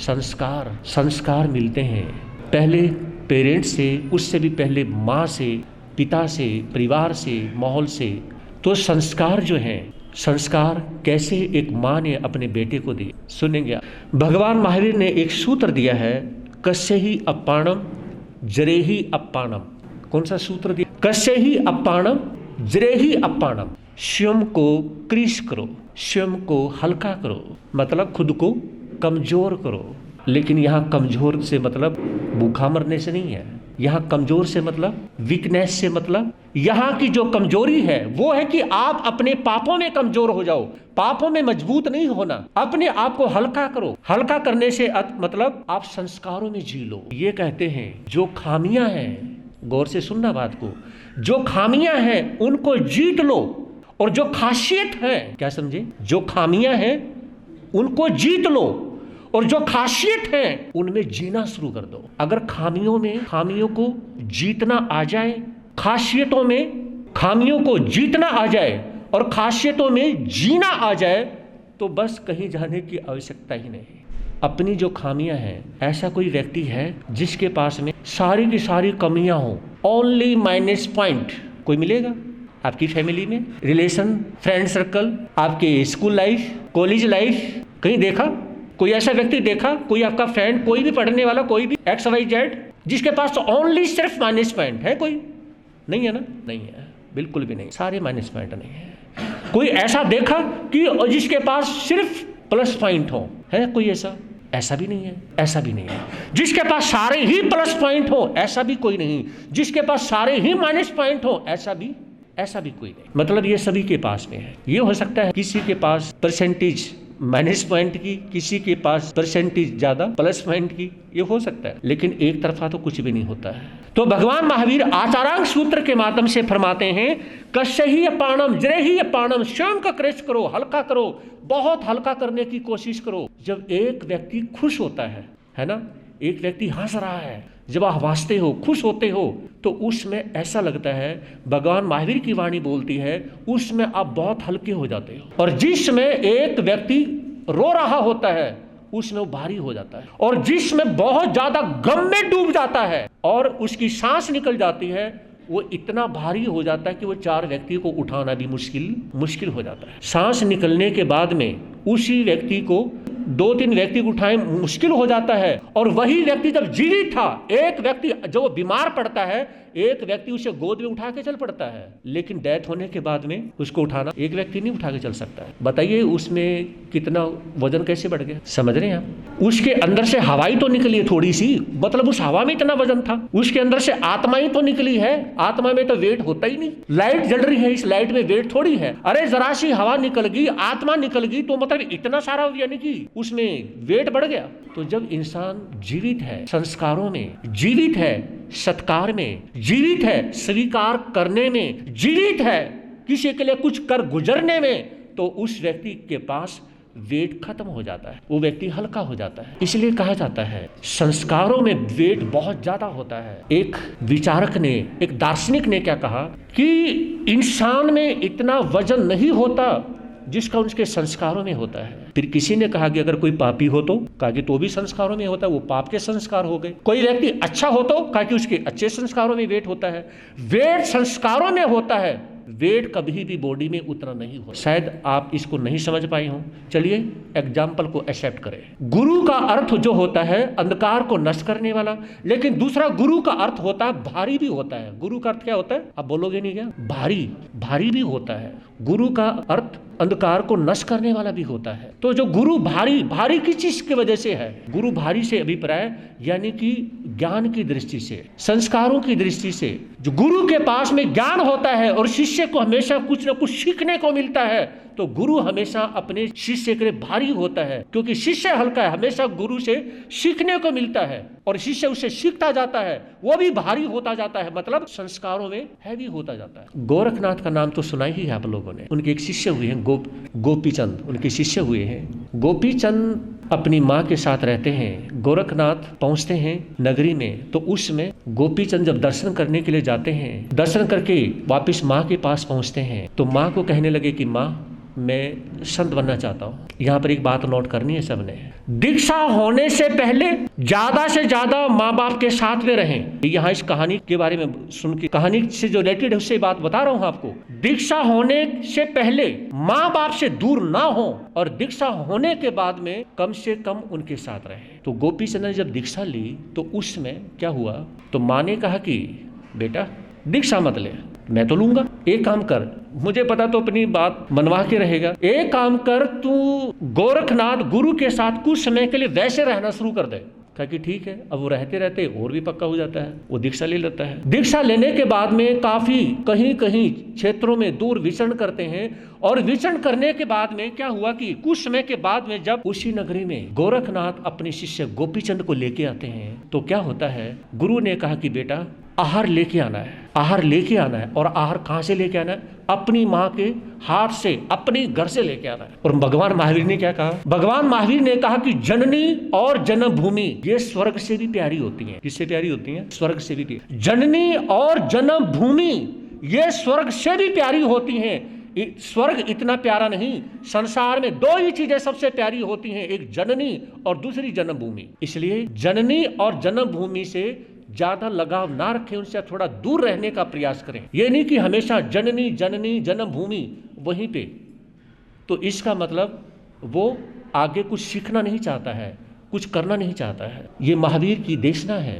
संस्कार संस्कार मिलते हैं पहले पेरेंट्स से, उससे भी पहले माँ से, पिता से, परिवार से, माहौल से। तो संस्कार जो हैं, संस्कार कैसे एक माँ ने अपने बेटे को दिए, सुनेंगे। भगवान महावीर ने एक सूत्र दिया है, कस्य ही अप्पाणम जरे ही अप्पाणम। कौन सा सूत्र दिया? कस्य ही अप्पाणम जरे ही अप्पाणम। स्वयं को क्रीस करो, स्वयं को हल्का करो, मतलब खुद को कमजोर करो। लेकिन यहाँ कमजोर से मतलब भूखा मरने से नहीं है। यहाँ कमजोर से मतलब वीकनेस से मतलब यहाँ की जो कमजोरी है वो है कि आप अपने पापों में कमजोर हो जाओ, पापों में मजबूत नहीं होना, अपने आप को हल्का करो। हल्का करने से मतलब आप संस्कारों में जी लो। ये कहते हैं जो खामियां हैं, गौर से सुनना बात को, जो खामियां हैं उनको जीत लो, और जो खासियत है, क्या समझे, जो खामियां हैं उनको जीत लो और जो खासियत है उनमें जीना शुरू कर दो। अगर खामियों को जीतना आ जाए, खासियतों में खामियों को जीतना आ जाए और खासियतों में जीना आ जाए, तो बस कहीं जाने की आवश्यकता ही नहीं। अपनी जो खामियां हैं, ऐसा कोई व्यक्ति है जिसके पास में सारी की सारी कमियां हो, ओनली माइनस पॉइंट, कोई मिलेगा? आपकी फैमिली में, रिलेशन, फ्रेंड सर्कल, आपके स्कूल लाइफ, कॉलेज लाइफ, कहीं देखा? कोई ऐसा व्यक्ति देखा? कोई आपका फ्रेंड, कोई भी पढ़ने वाला, कोई भी XYZ, जिसके पास ओनली सिर्फ माइनस पॉइंट है? कोई नहीं है ना? नहीं है, बिल्कुल भी नहीं, सारे माइनस पॉइंट नहीं है। कोई ऐसा देखा कि जिसके पास सिर्फ प्लस पॉइंट हो? है कोई ऐसा? ऐसा भी नहीं है, ऐसा भी नहीं है। जिसके पास सारे ही प्लस पॉइंट हो? ऐसा भी कोई नहीं। जिसके पास सारे ही माइनस पॉइंट हो? ऐसा भी कोई नहीं। मतलब ये सभी के पास में है। ये हो सकता है किसी के पास परसेंटेज माइनस पॉइंट की, किसी के पास परसेंटेज ज्यादा प्लस पॉइंट की, ये हो सकता है, लेकिन एक तरफा तो कुछ भी नहीं होता है। तो भगवान महावीर आचारांग सूत्र के माध्यम से फरमाते हैं, कस्य ही अपाणम जरे ही अपाणम। स्वयं का क्रेश करो, हल्का करो, बहुत हल्का करने की कोशिश करो। जब एक व्यक्ति खुश होता है ना, एक व्यक्ति हंस रहा है, जब आप हंसते हो, खुश होते हो, तो उसमें ऐसा लगता है, भगवान महावीर की वाणी बोलती है, उसमें आप बहुत हल्के हो जाते हो। और जिसमें एक व्यक्ति रो रहा होता है, उसमें वो भारी हो जाता है। और जिसमें बहुत ज्यादा गम में डूब जाता है और उसकी सांस निकल जाती है, वो इतना भारी हो जाता है कि वो 4 व्यक्ति को उठाना भी मुश्किल हो जाता है। सांस निकलने के बाद में उसी व्यक्ति को 2-3 व्यक्ति को उठाए मुश्किल हो जाता है। और वही व्यक्ति जब जीवित था, एक व्यक्ति जो बीमार पड़ता है, एक व्यक्ति उसे गोद में उठा के चल पड़ता है, लेकिन डेथ होने के बाद में उसको उठाना एक व्यक्ति नहीं उठा के चल सकता है। बताइए उसमें कितना वजन कैसे बढ़ गया? समझ रहे हैं आप? उसके अंदर से हवाई तो निकली है थोड़ी सी, मतलब उस हवा में इतना वजन था। उसके अंदर से आत्मा ही तो निकली है, आत्मा में तो वेट होता ही नहीं। लाइट जल रही है, इस लाइट में वेट थोड़ी है। अरे जरा सी हवा निकल गई, आत्मा निकल गई, तो मतलब इतना सारा यानी कि उसमें वेट बढ़ गया। तो जब इंसान जीवित है, संस्कारों में जीवित है, सत्कार में जीवित है, स्वीकार करने में जीवित है, किसी के लिए कुछ कर गुजरने में, तो उस व्यक्ति के पास वेट खत्म हो जाता है, वो व्यक्ति हल्का हो जाता है। इसलिए कहा जाता है संस्कारों में वेट बहुत ज्यादा होता है। एक विचारक ने, एक दार्शनिक ने क्या कहा कि इंसान में इतना वजन नहीं होता जिसका उसके संस्कारों में होता है। फिर किसी ने कहा कि अगर कोई पापी हो तो, कहा कि तो भी संस्कारों में होता है, वो पाप के संस्कार हो गए। कोई व्यक्ति अच्छा हो तो, कहा कि उसके अच्छे संस्कारों में वेट होता है। वेट संस्कारों में होता है, वेट कभी भी बॉडी में उतना नहीं हो। शायद आप इसको नहीं समझ पाए हो, चलिए एग्जाम्पल को एक्सेप्ट करें। गुरु का अर्थ जो होता है अंधकार को नष्ट करने वाला, लेकिन दूसरा गुरु का अर्थ होता है भारी भी होता है। गुरु का अर्थ क्या होता है? आप बोलोगे नहीं क्या? भारी भी होता है। गुरु का अर्थ अंधकार को नष्ट करने वाला भी होता है। तो जो गुरु भारी किस चीज की वजह से है? गुरु भारी से अभिप्राय यानी कि ज्ञान की दृष्टि से, संस्कारों की दृष्टि से। जो गुरु के पास में ज्ञान होता है और शिष्य को हमेशा कुछ न कुछ सीखने को मिलता है, तो गुरु हमेशा अपने शिष्य के लिए भारी होता है, क्योंकि शिष्य हल्का है, हमेशा गुरु से सीखने को मिलता है और शिष्य उससे सीखता जाता है, वो भी भारी होता जाता है, मतलब संस्कारों में हैवी होता जाता है। गोरखनाथ का नाम तो सुना ही है आप लोगों ने। उनके एक शिष्य हुए हैं गोपीचंद, उनके शिष्य हुए हैं। गोपीचंद अपनी माँ के साथ रहते हैं। गोरखनाथ पहुंचते हैं नगरी में, तो उसमें गोपीचंद जब दर्शन करने के लिए जाते हैं, दर्शन करके वापस माँ के पास पहुंचते हैं, तो माँ को कहने लगे कि माँ मैं संत बनना चाहता हूँ। यहाँ पर एक बात नोट करनी है सबने, दीक्षा होने से पहले ज्यादा से ज्यादा माँ बाप के साथ में रहें। यहाँ इस कहानी के बारे में सुन के, कहानी से जो रिलेटेड है उससे बात बता रहा हूँ आपको। दीक्षा होने से पहले माँ बाप से दूर ना हो और दीक्षा होने के बाद में कम से कम उनके साथ रहे। तो गोपी चंद ने जब दीक्षा ली तो उसमें क्या हुआ, तो माँ ने कहा कि बेटा दीक्षा मत ले, मैं तो लूंगा, एक काम कर, मुझे पता तो अपनी बात मनवा के रहेगा, एक काम कर तू गोरखनाथ गुरु के साथ कुछ समय के लिए वैसे रहना शुरू कर दे। कहा कि ठीक है। अब वो रहते रहते और भी पक्का हो जाता है, वो दीक्षा ले लेता है। दीक्षा लेने के बाद में काफी कहीं कहीं क्षेत्रों में दूर विचरण करते हैं और विचरण करने के बाद में क्या हुआ कि कुछ समय के बाद में जब उसी नगरी में गोरखनाथ अपने शिष्य गोपीचंद को लेके आते हैं तो क्या होता है, गुरु ने कहा कि बेटा आहार लेके आना है, आहार लेके आना है। और आहार कहां से लेके आना है, अपनी माँ के हाथ से, अपने घर से लेके आना है। और भगवान महावीर ने क्या कहा, भगवान महावीर ने कहा कि जननी और जन्मभूमि ये स्वर्ग से भी प्यारी होती हैं। किससे प्यारी होती हैं, स्वर्ग से भी प्यारी। जननी और जन्मभूमि ये स्वर्ग से भी प्यारी होती हैं। स्वर्ग इतना प्यारा नहीं, संसार में दो ही चीजें सबसे प्यारी होती हैं, एक जननी और दूसरी जन्मभूमि। इसलिए जननी और जन्मभूमि से ज्यादा लगाव ना रखें, उनसे थोड़ा दूर रहने का प्रयास करें। ये नहीं कि हमेशा जननी जननी जन्मभूमि वहीं पे, तो इसका मतलब वो आगे कुछ सीखना नहीं चाहता है, कुछ करना नहीं चाहता है। ये महावीर की देशना है।